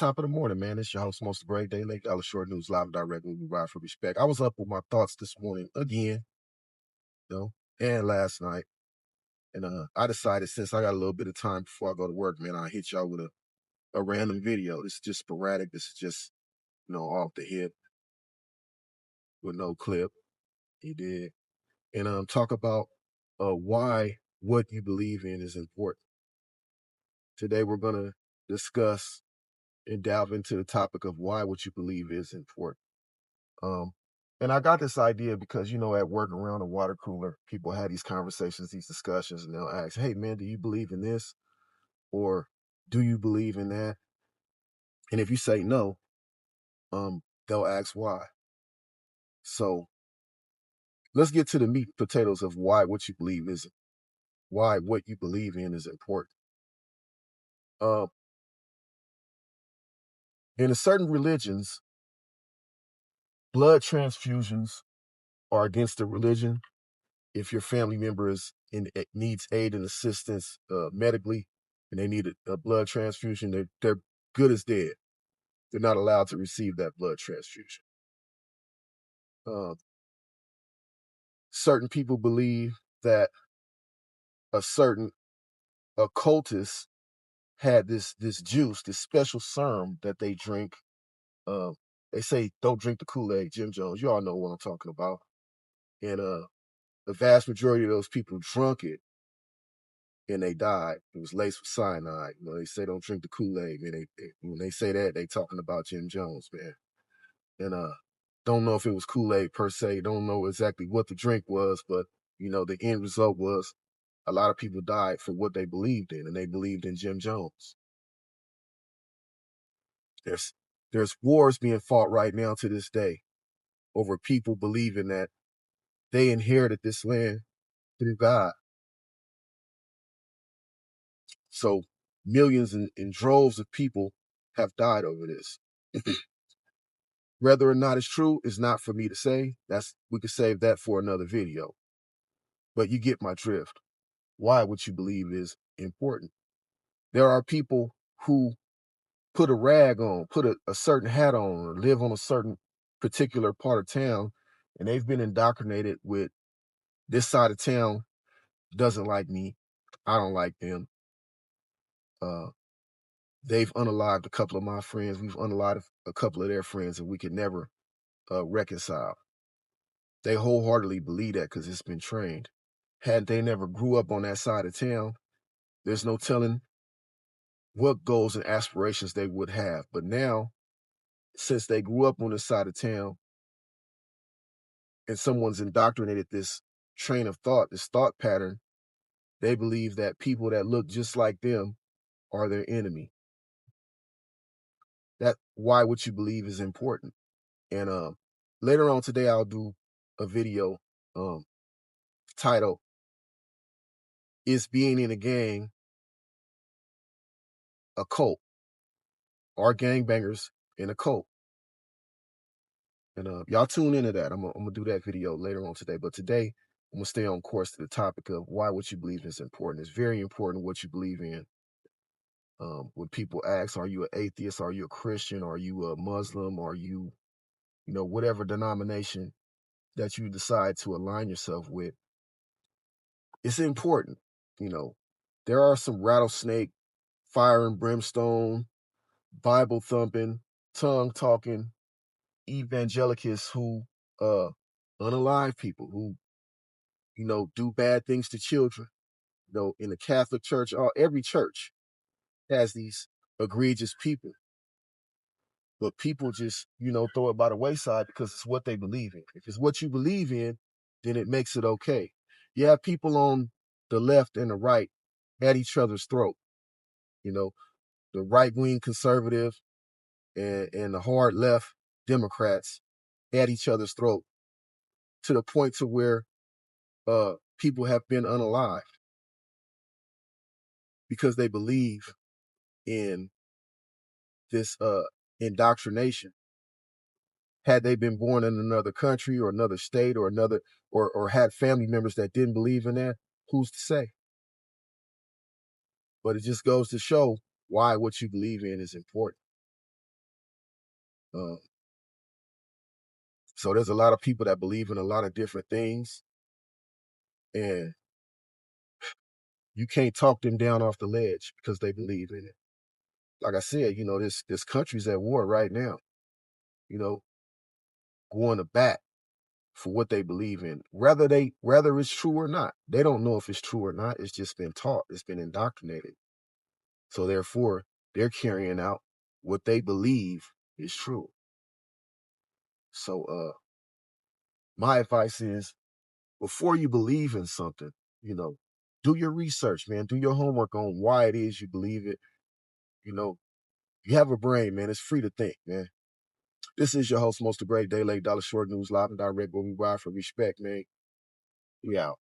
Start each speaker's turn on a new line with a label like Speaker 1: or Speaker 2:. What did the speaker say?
Speaker 1: top of the morning, man. It's your host, Most Great Day Lake Dallas Short News, live and direct. We ride for respect. I was up with my thoughts this morning again, and last night. And I decided since I got a little bit of time before I go to work, man, I'll hit y'all with a random video. This is just sporadic. This is just, off the hip with no clip. You did. And talk about why what you believe in is important. Today we're gonna discuss and delve into the topic of why what you believe is important. Um, and I got this idea because, at work around the water cooler, people had these conversations, these discussions, and they'll ask, hey, man, do you believe in this? Or do you believe in that? And if you say no, they'll ask why. So let's get to the meat and potatoes of why what you believe is, why what you believe in is important. Uh, in certain religions, blood transfusions are against the religion. If your family member needs aid and assistance medically, and they need a blood transfusion, they're good as dead. They're not allowed to receive that blood transfusion. Certain people believe that a certain occultist had this juice, this special serum that they drink. They say don't drink the Kool-Aid, Jim Jones. You all know what I'm talking about. And the vast majority of those people drunk it and they died. It was laced with cyanide. They say don't drink the Kool-Aid, man. When they say that, they talking about Jim Jones, man. And don't know if it was Kool-Aid per se. Don't know exactly what the drink was, but the end result was a lot of people died for what they believed in, and they believed in Jim Jones. There's wars being fought right now to this day over people believing that they inherited this land through God. So millions and droves of people have died over this. Whether or not it's true is not for me to say. We could save that for another video. But you get my drift. Why what you believe is important. There are people who put a rag on, put a certain hat on, or live on a certain particular part of town, and they've been indoctrinated with this side of town doesn't like me. I don't like them. They've unalived a couple of my friends. We've unalived a couple of their friends, and we could never reconcile. They wholeheartedly believe that because it's been trained. Had they never grew up on that side of town, there's no telling what goals and aspirations they would have. But now, since they grew up on this side of town and someone's indoctrinated this train of thought, this thought pattern, they believe that people that look just like them are their enemy. That why what you believe is important. And later on today, I'll do a video titled, Is Being in a Gang a Cult? Are gangbangers in a cult? And y'all tune into that. I'm gonna do that video later on today. But today, I'm gonna stay on course to the topic of why what you believe is important. It's very important what you believe in. When people ask, are you an atheist? Are you a Christian? Are you a Muslim? Are you, whatever denomination that you decide to align yourself with? It's important. You know, there are some rattlesnake, fire and brimstone, Bible thumping, tongue talking evangelicals who unalive people who do bad things to children. In the Catholic Church, every church has these egregious people, but people just throw it by the wayside because it's what they believe in. If it's what you believe in, then it makes it okay. You have people on the left and the right at each other's throat. The right-wing conservative and the hard left Democrats at each other's throat, to the point to where people have been unalived because they believe in this indoctrination. Had they been born in another country or another state or or had family members that didn't believe in that, who's to say? But it just goes to show why what you believe in is important. Um, so there's a lot of people that believe in a lot of different things, and you can't talk them down off the ledge because they believe in it. Like I said, this country's at war right now, you know, going to bat for what they believe in, whether it's true or not. They don't know if it's true or not. It's just been taught. It's been indoctrinated. So therefore, they're carrying out what they believe is true. So my advice is, before you believe in something, you know, do your research, man. Do your homework on why it is you believe it. You know, you have a brain, man. It's free to think, man. This is your host, Most Great Day Late Dollar Short News Live and Direct, where we ride for respect, man. We out.